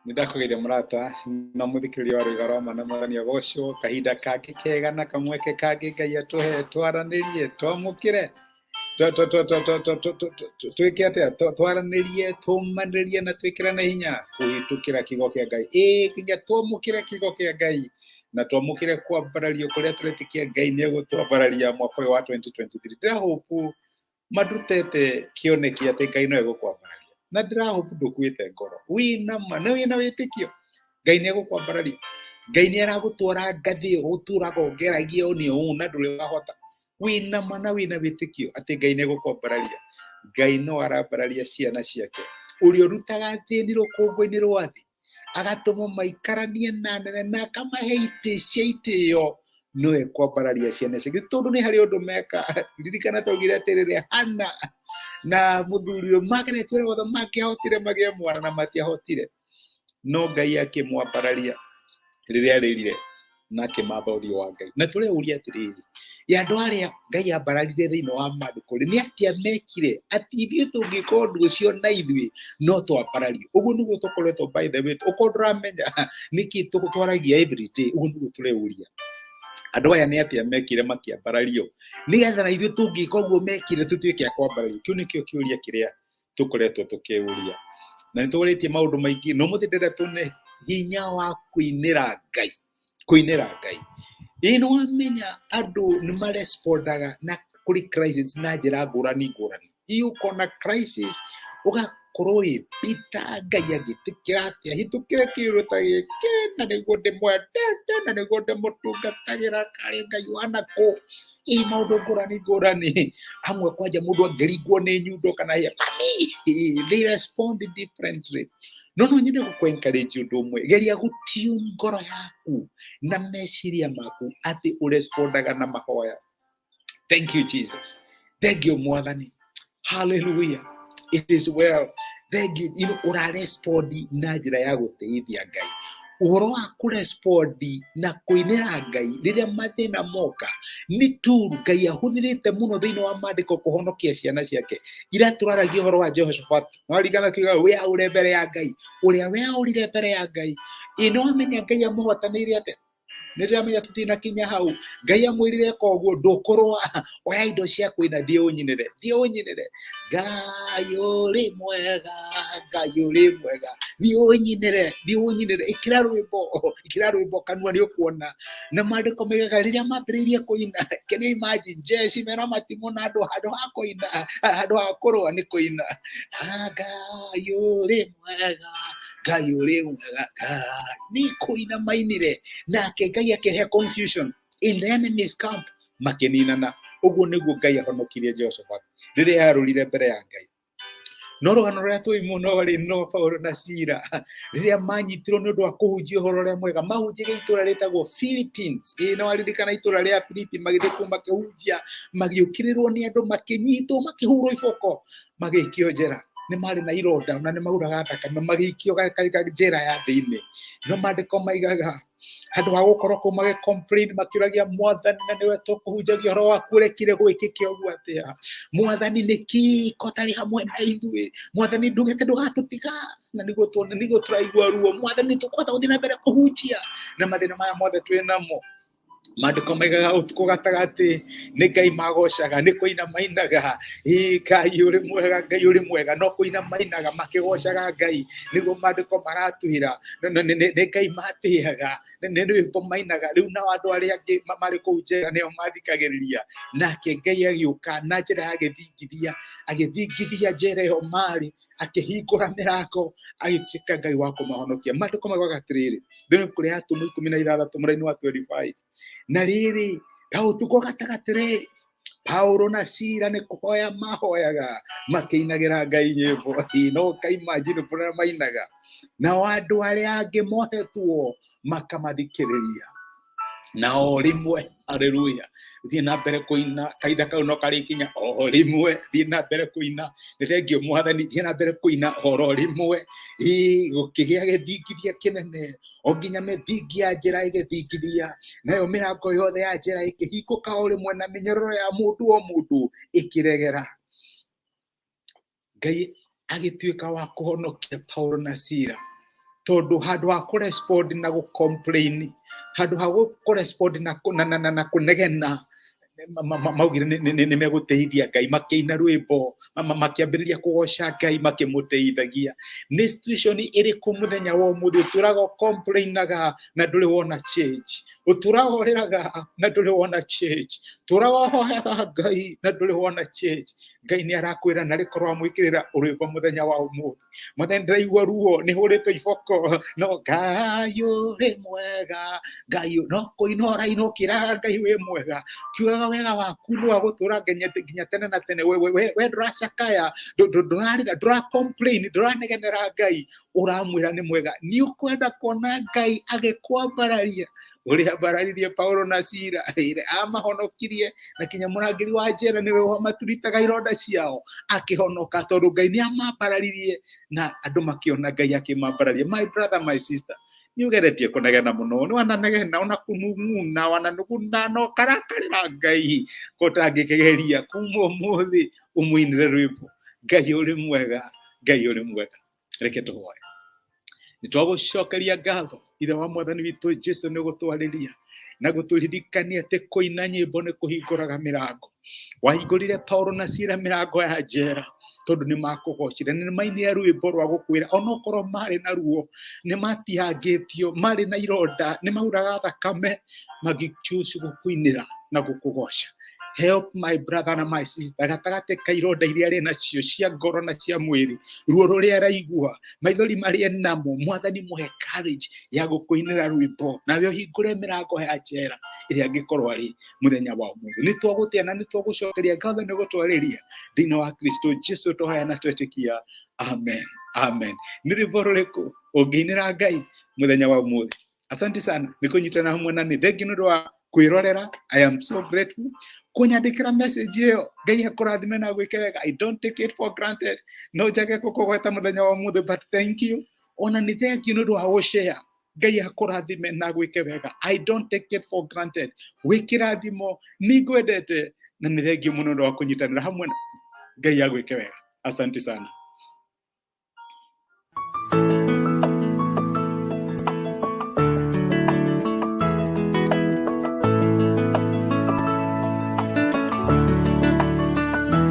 Nĩndakũgeithia mũrata na mũthikĩrĩria wa Rũiga rwa Ma na Mwathani agocwo. Kahinda kangĩ kega na kamweke kangĩ Ngai atũhe twaranĩrie, twamũkĩre, twĩke atĩa, twaranĩrie, tũmanĩrĩrie na twĩkĩrane hinya kũhĩtũkĩra kiugo kĩa Ngai. Nginya twamũkĩre kiugo kĩa Ngai na twamũkĩre kwambarario kũrĩa tũretĩkia Ngai nĩegũtwambararia mwaka ũyũ wa 2023. Ndĩrahopu mandutete kĩoneki atĩ Ngai no egũkwambararia. Na ndĩrahopu ndũkuĩte ngoro, wĩna ma na wĩna wĩtĩkio Ngai nĩegũkwambararia. Ngai nĩaragũtwara ngathĩ ũtũraga ũgeragia ũũ na ndũrĩ wahota. Wĩna ma na wĩna wĩtĩkio atĩ Ngai nĩegũkwambararia. Ngai no arambararia ciana ciake, ũrĩa ũrutaga thĩni rũkũngũ-inĩ rwa thĩ agatũma maikaranie na nene na akamahe itĩ cia itĩo, no ekwambararia ciana ciake tondũ nĩ harĩ ũndũ meka. Ririkana twaugire atĩrĩrĩ, Hana na mũthuri makenetio wothe makĩahotire magĩe mwana na matiahotire, no Ngai akĩmwambararia rĩrĩa arĩrire na akĩmatha ũthiũ wa Ngai. Na tũreuria atĩrĩrĩ, andũ arĩa Ngai ambararirie thĩinĩ wa maandĩko nĩ atĩa mekire atĩ ithuĩ tũngĩka ũndũ ũcio na ithuĩ no twambarario? Ũguo nĩguo tũkoretwo by the way, ũkorwo ndũramenya nĩkĩ twaragia every day, ũguo nĩguo tũreuria. Andũ aya nĩ atĩa mekire makĩambarario nĩgetha na ithuĩ tũngĩka ũguo mekire tũtuĩke a kwambarario? Kĩu nĩkĩo kĩũria kĩrĩa tũkoretwo tũkĩũria, na nĩtũgeretie maũndũ maingĩ. No mũthĩ ndĩretwo nĩ hinya wa kũinĩra Ngai, kũinĩra Ngai. Nĩ wamenya andũ nĩ marespondaga na kũrĩ crisis na njĩra ngũrani ngũrani. Ũkona crisis ũgakorwo wĩ Peter, Ngai agĩtĩkĩra atĩ ahĩtũkĩre kĩũndũ ta gĩkĩ na nĩguo ndĩmwendete na nĩguo ndĩmũtungatagĩra, karĩ Ngai wanakũ. Maũndũ ngũrani ngũrani, amwe kwanja mũndũ angĩringwo nĩ nyundo kana hĩa, they respond differently. No nyende gũkũ-encourage ũndũ ũmwe, geria gũtune ngoro yaku na meciria maku atĩ ũrespondaga na mahoya. Thank you Jesus, thank you Mwathani, hallelujah, it is well, thank you. Ũrarespondi na njĩra ya gũteithia Ngai. Ũhoro wa kũrespondi na kũinĩra Ngai rĩrĩa mathĩna moka nĩ tu Ngai ahũthĩrĩte mũno thĩinĩ wa maandĩko kũhonokia ciana ciake. Ira tũraragia ũhoro wa Jehoshaphat, waririkana kiuga we aũre mbere ya Ngai, ũrĩa we aũrire mbere ya Ngai. Nĩ wamenya Ngai amũhotanĩire atĩa? Nĩndĩramenya tũtinakinya hau. Ngai amwĩrire eka ũguo, ndũkũrũa, oya indo cia kũina thiĩ ũnyinĩre, thiĩ ũnyinĩre. Ngai ũrĩ mwega, Ngai ũrĩ mwega, thiĩ ũnyinĩre, thiĩ ũnyinĩre. Ĩkĩra rwĩmbo kanua nĩ ũkuona. Na maandĩko maugaga rĩrĩa mambĩrĩirie kũina, can you imagine jeshi mena matimũ na andũ handũ ha kũina, handũ ha kũrũa nĩ kũina. Ngai ũrĩ mwega, Ngai ũrĩ mwega, nĩ kũina mainire. Nake Ngai akĩrehe confusion in the enemy's camp, makĩninana. Ũguo nĩguo Ngai ahonokirie Jehoshaphat rĩrĩa yarũrire mbere ya Ngai. No rũgano rũrĩa tũĩ mũno rĩ no Paulo na Sila rĩrĩa manyitirwo nĩ ũndũ wa kũhunjia ũhoro ũrĩa mwega. Mahunjĩire itũũra rĩtagwo Philippines. Na waririkana itũũra rĩa Philippi, magĩthiĩ kuo makĩhunjia, magĩũkĩrĩrwo nĩ andũ, makĩnyitwo, makĩhũrwo iboko, magĩikio njera. Nĩ marĩ na ironda na nĩ mauraga thakame, magĩikio njera ya thĩinĩ. No maandĩko maigaga handũ ha gũkorwo kũu magĩcomplain makĩũragia Mwathani, na nĩwe tũkũhunjagia ũhoro waku ũrekire gwĩkĩke ũguo atĩa? Mwathani nĩkĩ ũtarĩ hamwe na ithuĩ? Mwathani ndugĩte ndũgatũtiga. Na nĩguo tũraigua ruo. Mwathani tũkũhota gũthiĩ na mbere kũhunjia na mathĩna maya mothe twĩ namo. Maandĩko maigaga ũtukũ gatagatĩ nĩ Ngai magocaga, nĩ kũina mainaga. Ngai ũrĩ mwega, Ngai ũrĩ mwega, no kũina mainaga makĩgocaga Ngai. Nĩguo maandĩko maratwĩra nĩ Ngai matĩaga, nĩ rwĩmbo mainaga. Rĩu nao andũ arĩa angĩ marĩ kũu njera nĩo mathikagĩrĩria. Nake Ngai agĩũka na njĩra ya agĩthingithia njera ĩyo marĩ, akĩhingũra mĩrango, agĩtuĩka Ngai wa kũmahonokia. Maandĩko maugaga atĩrĩrĩ thĩinĩ kũrĩ Atũmwo 16 mũraini wa 25, na rĩrĩ ta ũtukũ gatagatĩ Paulo na Sila nĩ kũhoya mahoyaga, makĩinagĩra Ngai nyĩmbo. No kaimagine ũrĩa mainaga, nao andũ arĩa angĩ mohetwo makamathikĩrĩria. na o rimwe haleluya thiĩ na mbere kũina kahinda kau no karikinya o rimwe thiĩ na mbere kũina nĩ thengio mwathani thiĩ na mbere kũina o rimwe gũkĩgĩa gĩthingithia kĩnene o nginya mĩthingi ya njĩra ĩgĩthingithia nayo mĩrango yothe ya njĩra ĩkĩhingũka o rĩmwe na mĩnyororo ya mũndũ o mũndũ ĩkĩregera. Ngai agĩtuĩka wa kũhonokia Paulo na Sila tondu handu ha kũrespond na gũcomplain handu ha kũrespond na kũnegena maugire nĩ megũteithia Ngai makĩina rwĩmbo makĩambĩrĩria kũgoca Ngai makĩmũteithagia. Nĩ situation ĩrĩkũ mũthenya wa ũmũthĩ ũtũraga complainaga na ndũrĩ wona change, ũtũraga ũrĩraga na ndũrĩ wona change, tũraga hoyaga Ngai na ndũrĩ wona change? Ngai nĩ arakwĩra na rĩkorwo amwĩkĩrĩra rwĩmbo mũthenya wa ũmũthĩ. Mũthenya ndĩraigua ruo nĩ hũrĩtwo iboko no Ngai ũrĩ mwega, Ngai no kũina ũrainũkĩra Ngai wĩ mwega kiugaga wega waku nĩ wa gũtũra nginya tene na tene. We ndũracakaya ndũrarĩra ndũracomplain ndũranegenera Ngai ũramwĩra nĩ mwega. Nĩ ũkwenda kuona Ngai agĩkwambararia ũrĩa ambararirie Paulo na Sila amahonokirie na kinya mũrangĩri wa njera nĩwe wamaturitaga ironda ciao akĩhonoka tondũ Ngai nĩ amambararirie na andũ makĩona Ngai akĩmambararia. My brother, my sister, nĩ ũgeretie kũnegena mũno, nĩ wananegena ona kũnung'una wananuguna no karakarĩra Ngai kũtangĩkĩgeria kuma ũmũthĩ ũmũinĩre rwĩmbo. Ngai ũrĩ mwega, Ngai ũrĩ mwega. Reke tũhoe. Nĩ twagũcokeria ngatho ithe wa mwathani witũ Jesũ nĩ gũtwarĩria na gũtũririkania atĩ kũina nyĩmbo nĩ kũhingũraga mĩrango. Wahingũrire Paulo na Sila mĩrango ya njera tondũ nĩ makũgocire, nĩ mainire rwĩmbo rwa gũkwĩra onokorwo marĩ na ruo, nĩ matihangĩtio, marĩ na ironda, nĩ mauraga thakame, magĩchoose gũkũinĩra na gũkũgoca. Help my brother and my sister gatagatĩ ka ironda iria arĩ nacio cia ngoro na cia mwĩrĩ, ruo rũrĩa araigua, maithori marĩa namo, mwathani mũhe courage ya gũkũinĩra rwĩmbo nawe ũhingũre mĩrango ya njera ĩrĩa angĩkorwo arĩ mũthenya wa ũmũthĩ. Nĩ twagũtĩa na nĩ twagũcokeria ngatho nĩ gũtwarĩria thĩinĩ wa Kristo Jesũ tũhoya na twetĩkia, amen, amen. Nĩ rwĩmbo rũrĩkũ ũngĩinĩra Ngai mũthenya wa ũmũthĩ? Asante sana nĩ kũnyitana hamwe na niĩ. Thengiũ nĩ ũndũ wa kwĩrorera. I am so grateful kunyandĩkĩra message ĩyo. Ngai akũrathime na gwĩke wega. I don't take it for granted. No njage gũkũgweta mũthenya wa ũmũthĩ, but thank you. Ona nĩ thengiũ nĩ ũndũ wa gũshare. Ngai akũrathime na gwĩke wega. I don't take it for granted. Wĩkĩrathimo nĩ ngwendete na nĩ thengiũ mũno nĩ ũndũ wa kũnyitanĩra hamwe. Ngai agwĩke wega. Asante sana.